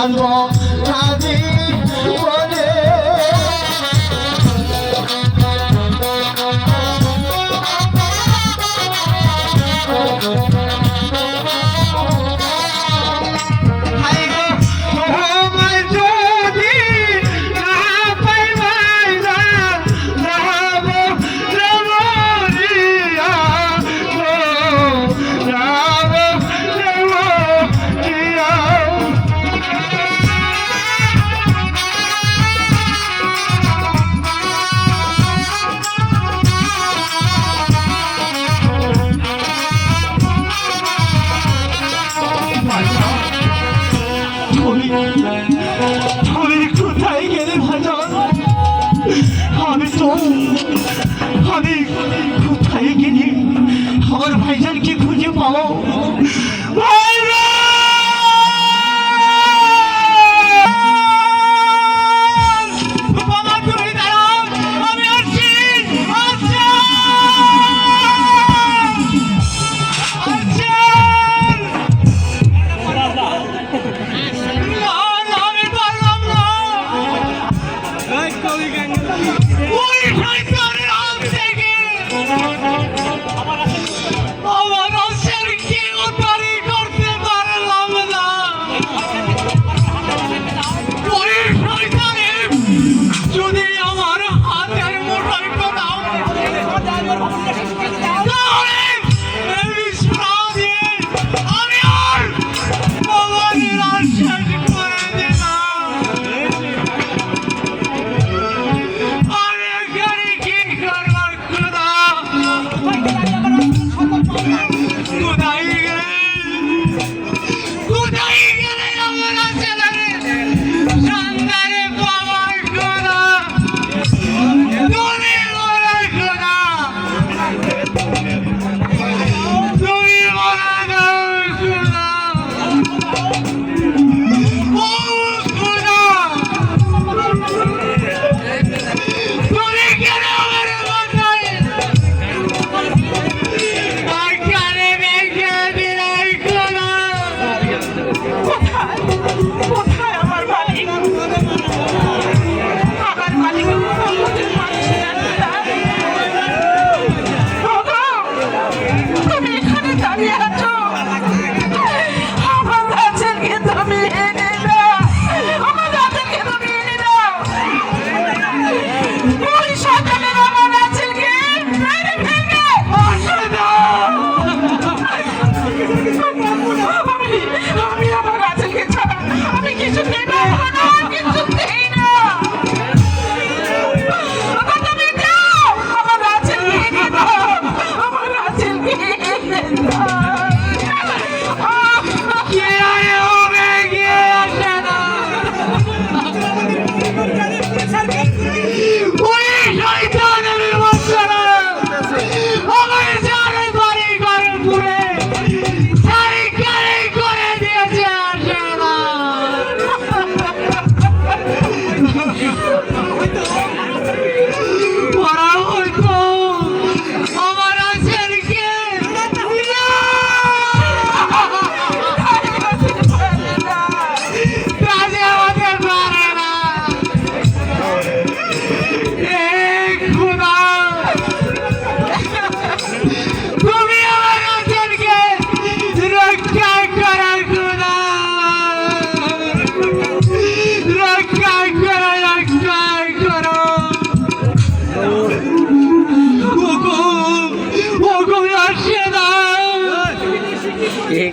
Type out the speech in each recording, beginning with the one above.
বাঁধবো রাজি বলে কোথায় গেলে ভাইজান আমি কোথায় গেলে আমার ভাইজানকে খুঁজে পাবো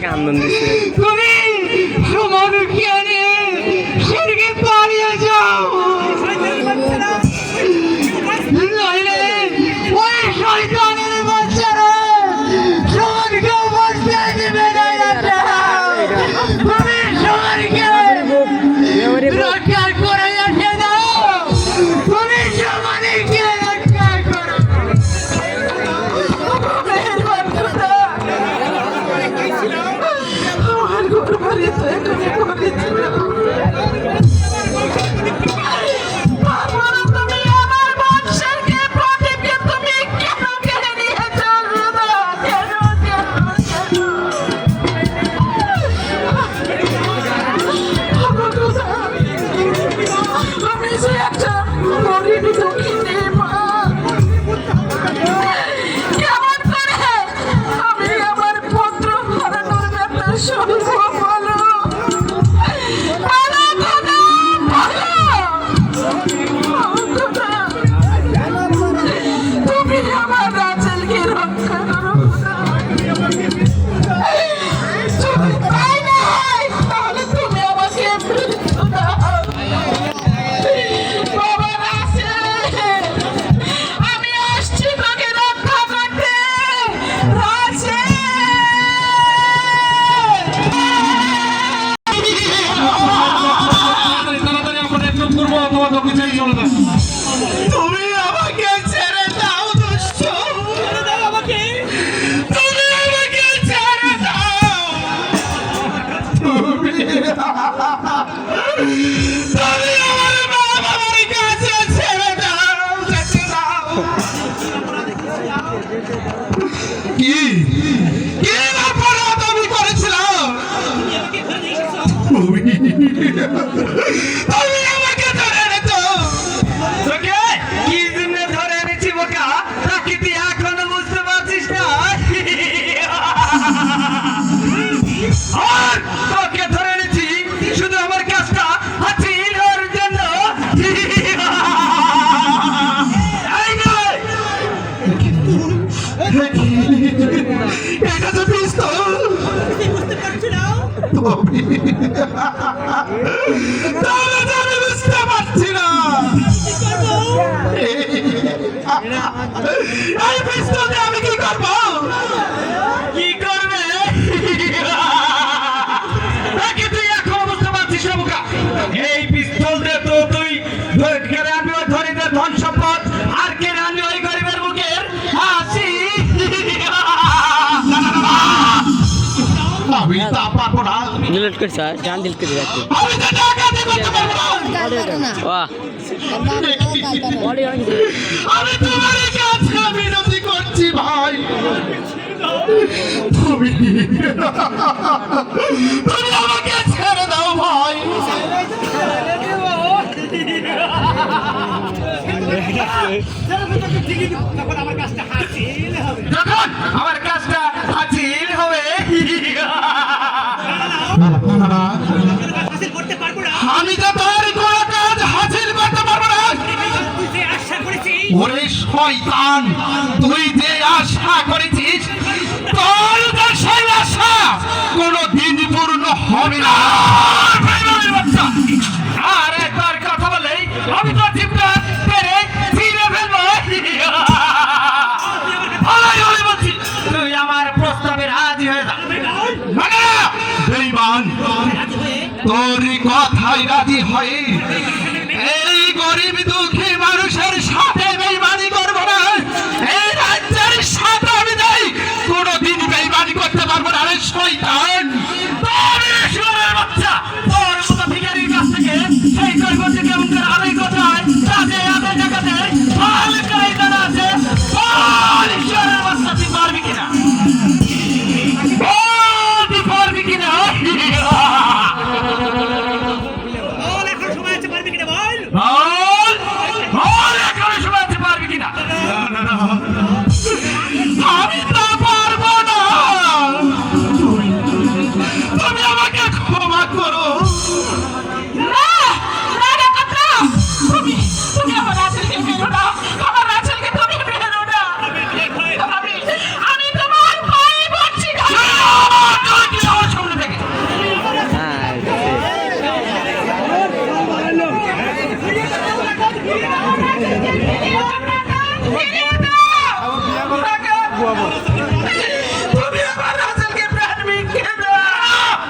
কান্দন দিচ্ছে তুমি তোমার জ্ঞানে সেদিকে পালিয়ে যাও নইলে ওই শয়তানের বাচ্চারা সমাজকে বসতে দিবে না তুমি সমাজকে রক্ষা করে আসে দাও তুমি সমাজকে রক্ষা করো আমার তুমি আমার মা বাবার কাছে ছেড়ে দাও, যেতে দাও। কি কি অপরাধ আমি করেছিলাম? তুমি আমাকে ধরে এনেছো। তোকে কি জন্য ধরে এনেছি বোকা, তা কি তুই এখনো বুঝতে পারছিস না? আর তোকে ধরে এনেছি শুধু আমার কাজটা হাসিল হওয়ার জন্য। এই নয়, এটা তো পিস্তল। তাহলে তো আমি বুঝতে পারছি না এই পিস্তল দিয়ে আমি কি করবো? কি করবে? নাকি তুই এখনো বুঝতে পারছিস না বোকা? এই পিস্তল দিয়ে তো তুই কেড়ে আনবি ওই ধনীদের ধন সম্পদ, আর কেড়ে আনবি ওই গরিবের মুখের হাসি। আমি তা পারবো না। ডিলিট করছে জান ডিলিট করে রাখছি আমি তো ডাকাতি করতে পারবো না। বাহ অডিও আমি তোমার কাছে বিনতি করছি ভাই, তুমি তুমি আমাকে ছেড়ে দাও ভাই। যখন আমার কাজটা হাসিল হবে, আমি তো তোর কোনো কাজ হাসিল করতে পারবো না। ওরে শয়তান, তুই যে আশা করেছিস তোর তো সেই আশা কোনোদিন পূর্ণ হবে না। বাচ্চা, আর একবার কথা বলেই আমি তো জিপটা পেরে ছিঁড়ে ফেলবো। ভালোই ভালোই বলছি, তুই আমার প্রস্তাবে রাজি হয়ে যা। মানে বেঈমান, তোর কথাই রাজি হয়ে এই গরিব দুঃখী মানুষের সাথে বেঈমানি করবো না। এই রাজ্যের সাথে আমি যাই কোনোদিন বেঈমানি করতে পারবো না। আরে শয়তান, তোর শুয়োরের বাচ্চা, তোর মতো ভিখারির কাছ থেকে সেই গরিবকে কেমন করে আদায় করতে হয়, তাতে আদায় টাকাতে ভাল করে জানা আছে। বল শুয়োরের বাচ্চা, তুই পারবি কিনা? বল তুই পারবি কিনা? বল, বল এখনো সময় আছে, পারবি কিনা? আমি তা পারবো না। তুমি আমাকে ক্ষমা করো। তুমি আমার রাসেলকে মেরো না, আমার রাসেলকে তুমি মেরো না। আমি তোমার ভাই বলছি না। তুই কি আমার সামনে থেকে? হ্যাঁ তুমি আমার রাসেলকে প্রাণ ভিক্ষা দাও।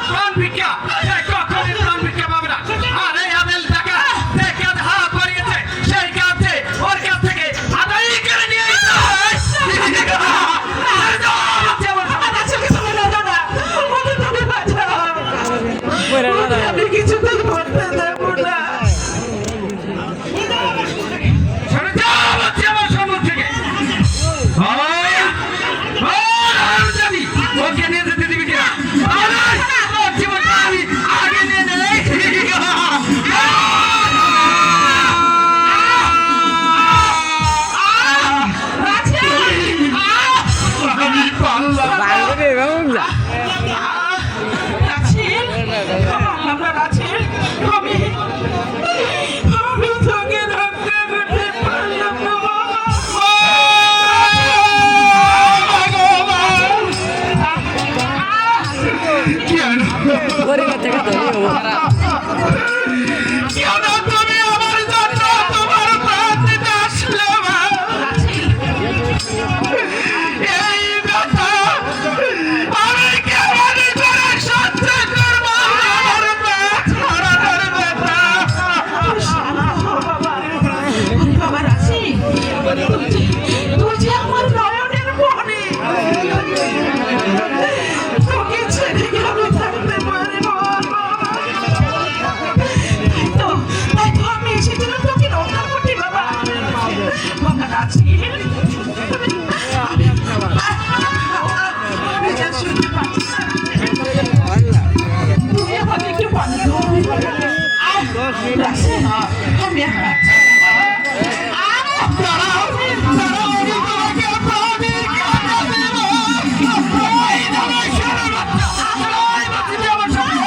প্রাণ ভিক্ষা? সে কখনোই প্রাণ ভিক্ষা পাবে না। আর এই আদেল টাকা যে কাজ হাত বাড়িয়েছে, সেই কাজে ওর কাছ থেকে আদায় করে নিয়ে যেতে হয়। আমার রাসেলকে তুমি মেরো না, আমাকে তুমি বাঁচাও। পরে না আমি কিছুতেই করতে দেবো না। সরে যাও বলছি আমার সম্মুখ থেকে। জানি ওকে নিয়ে যেতে দিবি কিনা? ওর জীবনটা আমি আগে নিয়ে নেই। আমি পারলাম না। বাংলা এবং যা আমি তোকে রক্ষা করতে পারলাম না বাবা। কেন গরিবের থেকে ধনী হবো খারাপ কেন তুমি আমার জন্য তোমার প্রাণ দিতে আসলে মা? এই ব্যথা আমি কেমন করে সহ্য করবো? আমার পেট হারানোর ব্যথা। বাবা রাশি, তুই যে আমার নয়নের মণি, তোকে ছেড়ে কি আমি থাকতে পারি বল বাবা? রাসেল, আমি আর পারছি না। দাঁড়াও, দাঁড়াও, আমি তোমাকে প্রাণে কেঁদে দেব। এই ধনেশের বাচ্চা, এই বাচ্চাটি আমার সাথে।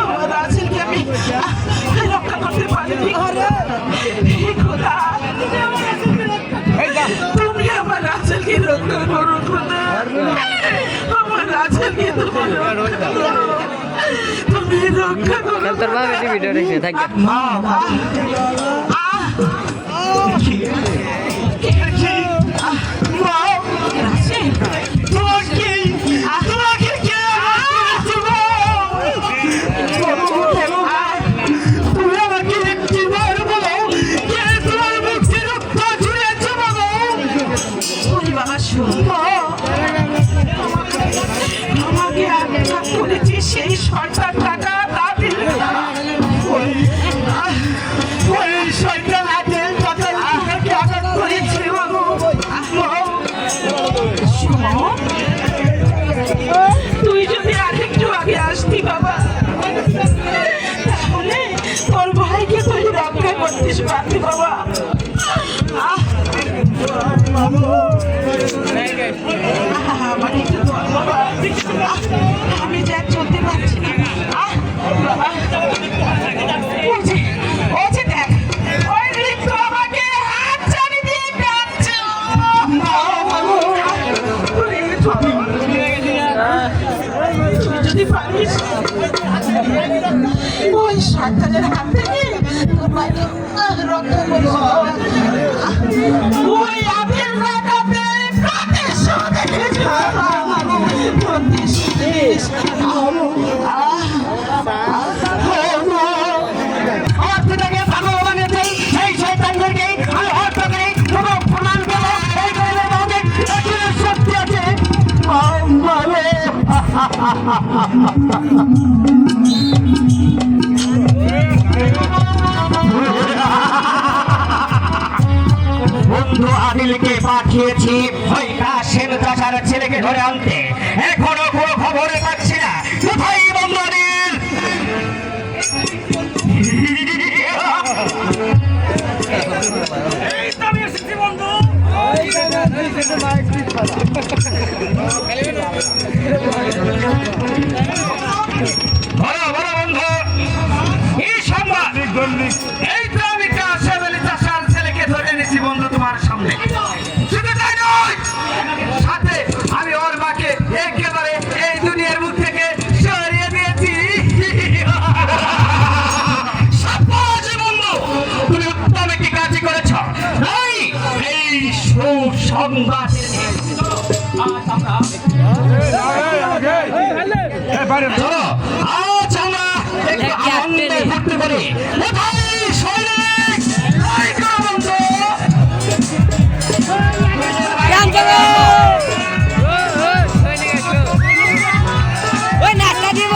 আমার রাসেলকে আমি রক্ষা করতে পারিনি। হে খোদা, তুমি আমার রাসেলকে রক্ষা করো খোদা। আমার রাসেলকে তুমি রক্ষা করো। তুমি রক্ষা করো তোর বাবা ভিডিও দেখে থাকবে রাসেল, তোমাকে কে মারতে তুমি আমাকে একটিবার বলো, কে তোমার মুক্তি রক্ত ঝুড়েছে বলো। ওরে বাবা শোন, আমাকে আঘাত করেছে সেই সরকার টাকা তা দিল না। ওই শয়তান হাতে যখন আমাকে আঘাত করেছে বাবু, তুই যদি আরেকটু আগে আসতি বাবা, তাহলে তোর ভাইকে তুই রক্ষা করতিস পারতি বাবা। আমার একটু দোয়া বাবা, আমি যা চলতে পারছি না। বাবা, ও যে দেখ, ওই ঋতু আমাকে হাত ছাড়ি দিয়ে কাঁদছে। তুই যদি পারিস ওই সন্তানের হাত থেকে তোর ভাইকে রক্ষা করিস। ওই আবির রাগাতে প্রতিশোধ নিস বাবা, প্রতিশোধ নিস। অর্থ থেকে ভগবানেতে সেই শয়তানদেরকে আমি অর্থ করে কোনো প্রমাণ দেবো। এই করে আমাদের এখানে শক্তি আছে। বন্ধু আদিলকে পাঠিয়েছি ওই কাশেম চাচার ছেলেকে ধরে আনতে, এখনো কোনো খবরে পাচ্ছি না। কোথায় বন্ধু আদিল? বলো বলো বন্ধু, এই সংবাদ। এই তো আমি কাশেম আলী চাচার ছেলেকে ধরে এনেছি বন্ধু তোমার সামনে। শুধু তাই নয়, সাথে আমি ওর মাকে একেবারে এই দুনিয়ার মুখ থেকে সরিয়ে দিয়েছি। সাব্বাস বন্ধু, তুমি উত্তম একটি কাজই করেছ। এই সুসংবাদ চলো আজ আমরা একটু আনন্দে ঘুরতে পারি। কোথায় সৈনিক? এই তো বন্ধু। ওই নাচটা দিব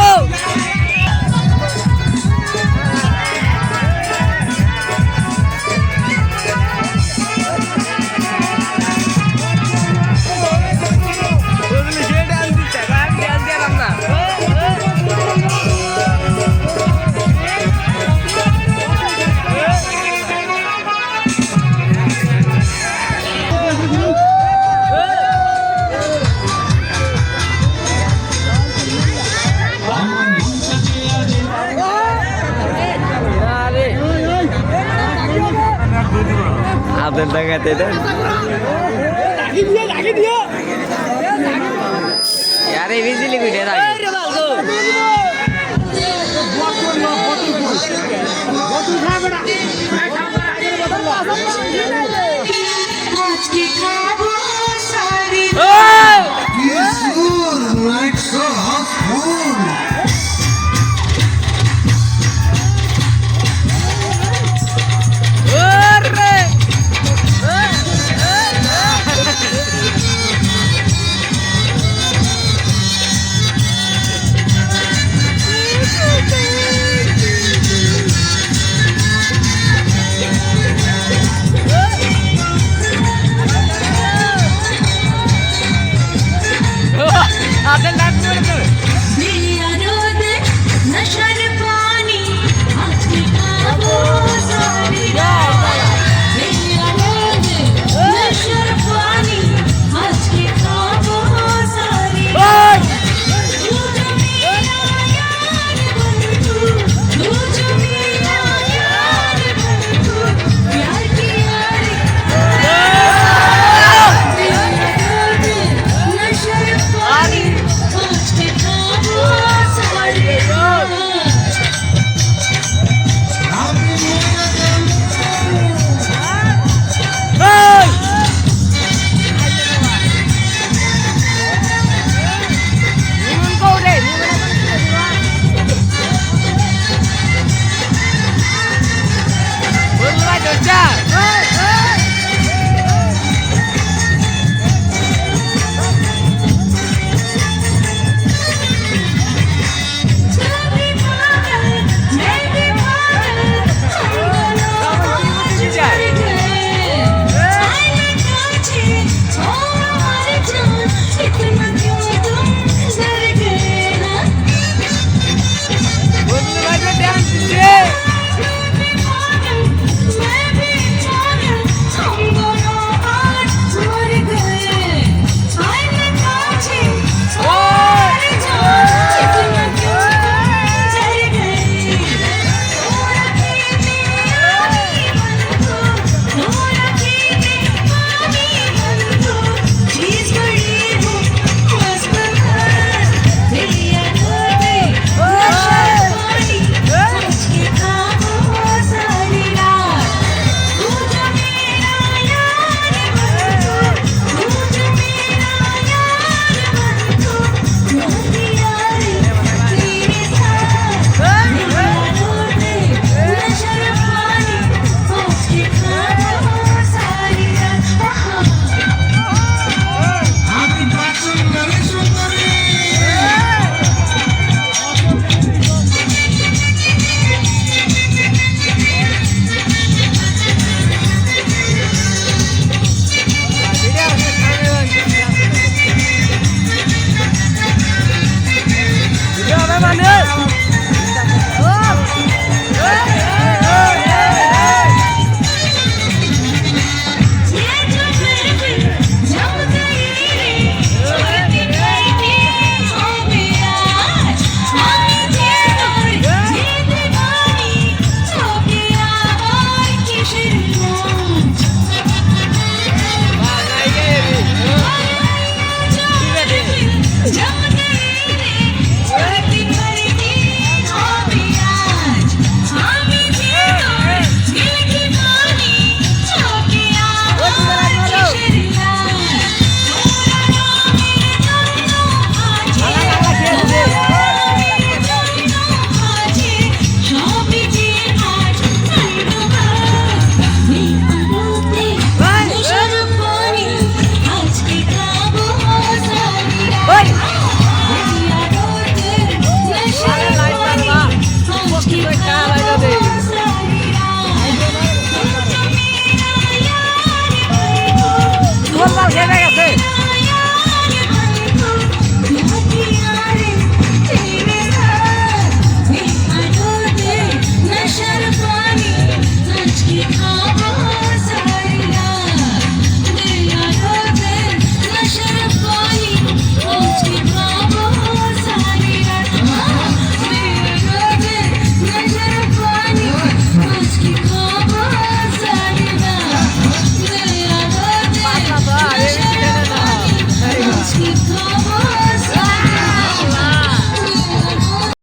আদর লাগাতে দেন यार इजीली वीडियो आ চা